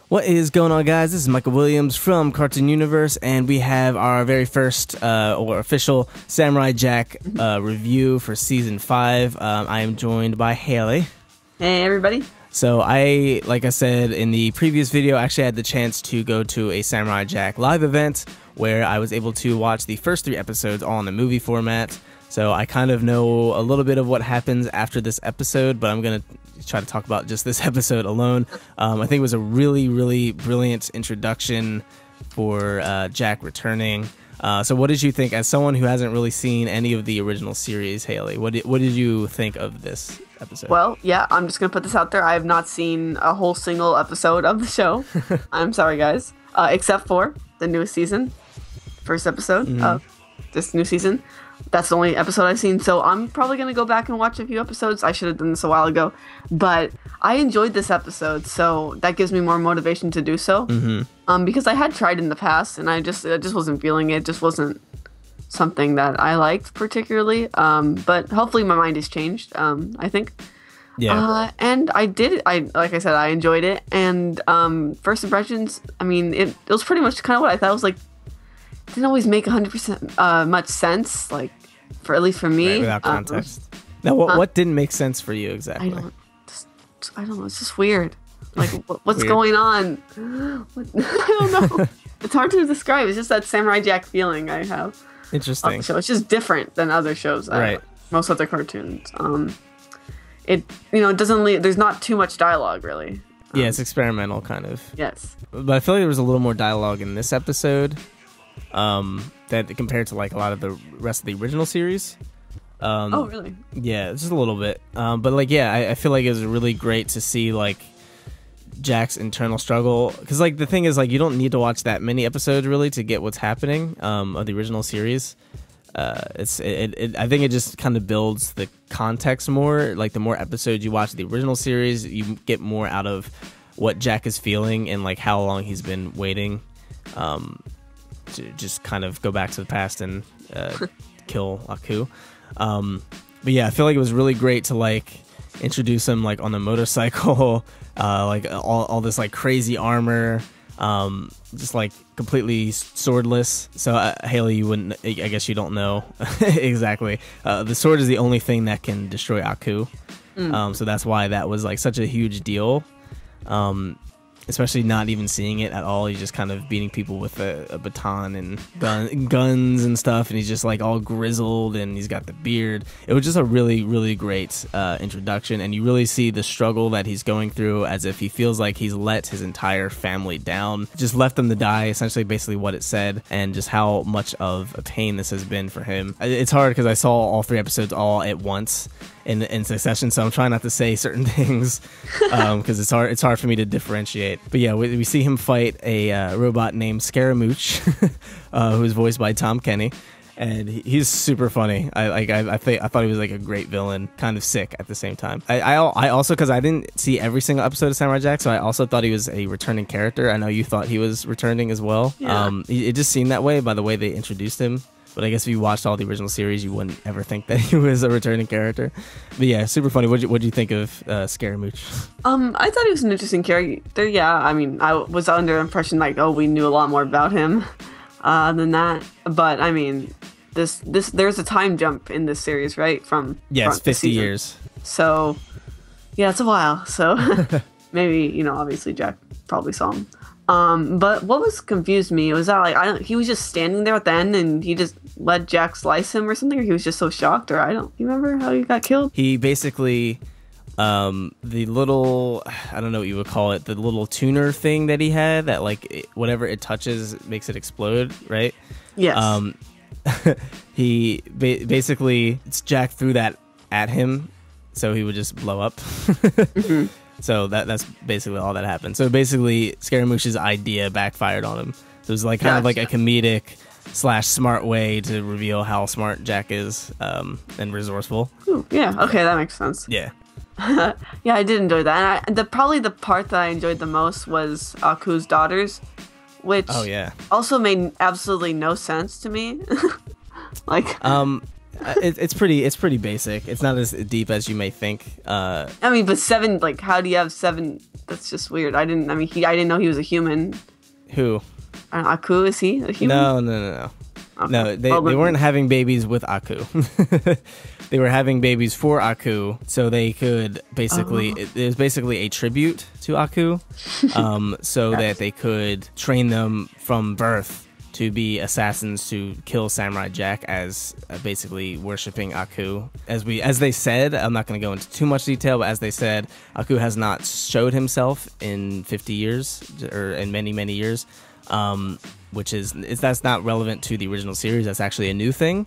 What is going on, guys? This is Michael Williams from Cartoon Universe, and we have our very first or official Samurai Jack review for Season 5. I am joined by Haley. Hey, everybody. So like I said in the previous video, I actually had the chance to go to a Samurai Jack live event where I was able to watch the first 3 episodes all in the movie format. So I kind of know a little bit of what happens after this episode, but I'm going to try to talk about just this episode alone. I think it was a really, really brilliant introduction for Jack returning. So what did you think, as someone who hasn't really seen any of the original series, Haley? What did you think of this episode? Well, yeah, I'm just going to put this out there. I have not seen a whole single episode of the show. I'm sorry, guys. Except for the newest season. First episode of this new season. That's the only episode I've seen, so I'm probably going to go back and watch a few episodes. I should have done this a while ago, but I enjoyed this episode, so that gives me more motivation to do so. Because I had tried in the past, and I just wasn't feeling it. It just wasn't something that I liked particularly, but hopefully my mind has changed, I think. Yeah. And I did, like I said, I enjoyed it, and first impressions, I mean, it was pretty much kind of what I thought. It was like, didn't always make 100% much sense, like, for at least for me. Right, without context. Now, what didn't make sense for you exactly? I don't know. It's just weird. Like, what's going on? I don't know. It's hard to describe. It's just that Samurai Jack feeling I have. Interesting. So it's just different than other shows. Right. Most other cartoons. It doesn't leave. There's not too much dialogue really. Yeah, it's experimental kind of. Yes. But I feel like there was a little more dialogue in this episode. That compared to like a lot of the rest of the original series. Oh, really? Yeah, just a little bit. But like, yeah, I feel like it was really great to see like Jack's internal struggle, because like the thing is, like, you don't need to watch that many episodes really to get what's happening of the original series. I think it just kind of builds the context more. Like, the more episodes you watch the original series, you get more out of what Jack is feeling and like how long he's been waiting. To just kind of go back to the past and kill Aku. But yeah, I feel like it was really great to like introduce him like on the motorcycle, like all this like crazy armor, just like completely swordless. So Haley, you wouldn't, I guess you don't know exactly. The sword is the only thing that can destroy Aku. So that's why that was like such a huge deal. Especially not even seeing it at all. He's just kind of beating people with a baton and guns and stuff, and he's just like all grizzled and he's got the beard. It was just a really, really great introduction, and you really see the struggle that he's going through, as if he feels like he's let his entire family down, just left them to die, essentially basically what it said, and just how much of a pain this has been for him. It's hard because I saw all 3 episodes all at once in succession, so I'm trying not to say certain things because it's hard for me to differentiate. But yeah, we see him fight a robot named Scaramouche, who is voiced by Tom Kenny, and he's super funny. I thought he was like a great villain, kind of sick at the same time. I also, because I didn't see every single episode of Samurai Jack, so I also thought he was a returning character. I know you thought he was returning as well. Yeah. It just seemed that way by the way they introduced him. But I guess if you watched all the original series, you wouldn't ever think that he was a returning character. But yeah, super funny. What'd you think of Scaramouche? I thought he was an interesting character. Yeah, I mean, I was under the impression like, oh, we knew a lot more about him than that. But I mean, there's a time jump in this series, right? From 50 years. So yeah, it's a while. So maybe, obviously Jack probably saw him. But what confused me was that like he was just standing there at the end and he just let Jack slice him or something, or he was just so shocked, or you remember how he got killed? He basically the little, I don't know what you would call it, the little tuner thing that he had that like whatever it touches makes it explode, right? Yes. He basically, Jack threw that at him so he would just blow up. So that's basically all that happened. So basically, Scaramouche's idea backfired on him. So it was like kind of like a comedic / smart way to reveal how smart Jack is and resourceful. Ooh, yeah, okay, that makes sense. Yeah. Yeah, I did enjoy that. And probably the part that I enjoyed the most was Aku's daughters, which also made absolutely no sense to me. Like, It's pretty basic. It's not as deep as you may think. I mean, but 7, like, how do you have 7? That's just weird. I didn't know he was a human. Who? Aku, is he a human? No. Okay. No, they weren't having babies with Aku. They were having babies for Aku, so they could basically, it was basically a tribute to Aku, so that they could train them from birth to be assassins to kill Samurai Jack as basically worshipping Aku. As they said, I'm not going to go into too much detail, but as they said, Aku has not showed himself in 50 years, or in many, many years. Which that's not relevant to the original series. That's actually a new thing.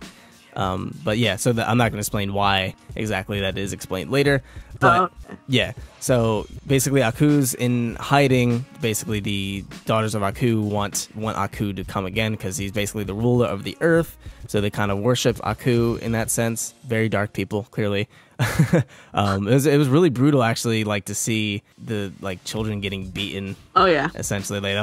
But yeah, so I'm not going to explain why exactly that is explained later. But yeah, so basically Aku's in hiding. Basically the daughters of Aku want Aku to come again because he's basically the ruler of the earth. So they kind of worship Aku in that sense. Very dark people, clearly. It was really brutal actually, like to see the like children getting beaten. Oh yeah. Essentially, like that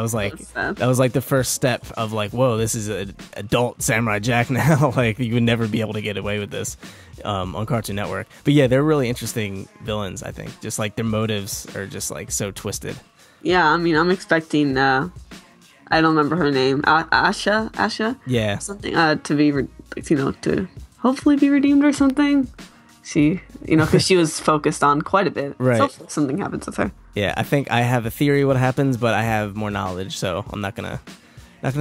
was like the first step of like, whoa, this is an adult Samurai Jack now. Like you would never be able to get away with this on Cartoon Network. But yeah, they're really interesting villains. I think just like their motives are just like so twisted. Yeah, I mean, I'm expecting. I don't remember her name. Asha. Yeah. Something to be to hopefully be redeemed or something. She, because she was focused on quite a bit. Right. So hopefully something happens with her. Yeah, I think I have a theory what happens, but I have more knowledge, so I'm not gonna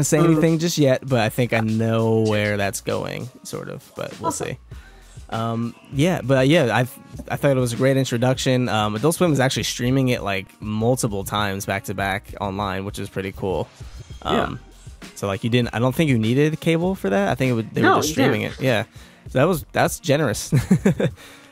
say anything just yet. But I think I know where that's going, sort of. But we'll see. I thought it was a great introduction. Adult Swim is actually streaming it like multiple times back to back online, which is pretty cool. So like I don't think you needed cable for that. I think they were just streaming it. Yeah. So that's generous.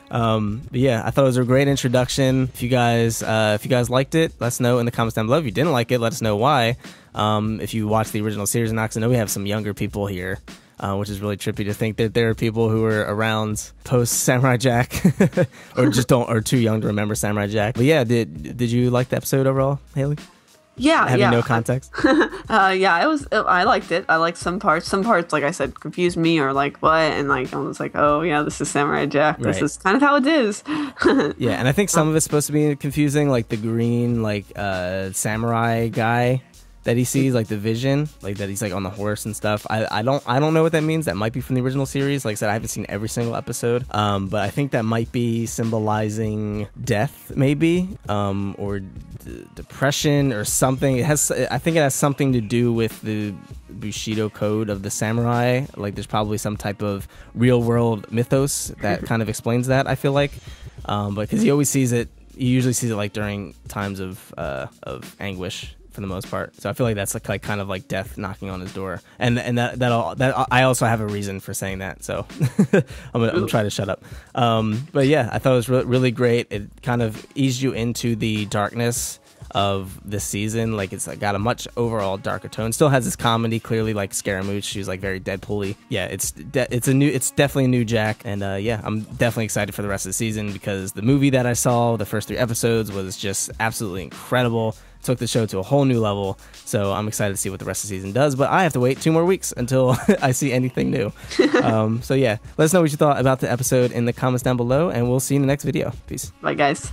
But yeah, I thought it was a great introduction. If you guys liked it, let us know in the comments down below. If you didn't like it, let us know why. If you watched the original series or not, 'cause I know we have some younger people here, which is really trippy to think that there are people who were around post Samurai Jack, or too young to remember Samurai Jack. But yeah, did you like the episode overall, Haley? Yeah, having no context. I liked it. I liked some parts. Some parts, like I said, confused me or like what, and like I was like, oh yeah, this is Samurai Jack. This is kind of how it is. Yeah, and I think some of it's supposed to be confusing, like the green samurai guy that he sees, like the vision, like that he's like on the horse and stuff. I don't know what that means. That might be from the original series. Like I said, I haven't seen every single episode. But I think that might be symbolizing death, maybe, or depression or something. I think it has something to do with the Bushido code of the samurai. Like there's probably some type of real world mythos that kind of explains that, I feel like. But because he usually sees it like during times of anguish, for the most part. So I feel like that's like kind of like death knocking on his door, and that I also have a reason for saying that. So I'm gonna try to shut up. But yeah, I thought it was really great. It kind of eased you into the darkness of this season. Like it's got a much overall darker tone. Still has this comedy, clearly, like Scaramouche. She's like very Deadpool-y. Yeah, it's definitely a new Jack, and yeah, I'm definitely excited for the rest of the season because the movie that I saw, the first 3 episodes, was just absolutely incredible. Took the show to a whole new level, so I'm excited to see what the rest of the season does, but I have to wait 2 more weeks until I see anything new. So yeah, let us know what you thought about the episode in the comments down below, and we'll see you in the next video. Peace. Bye guys.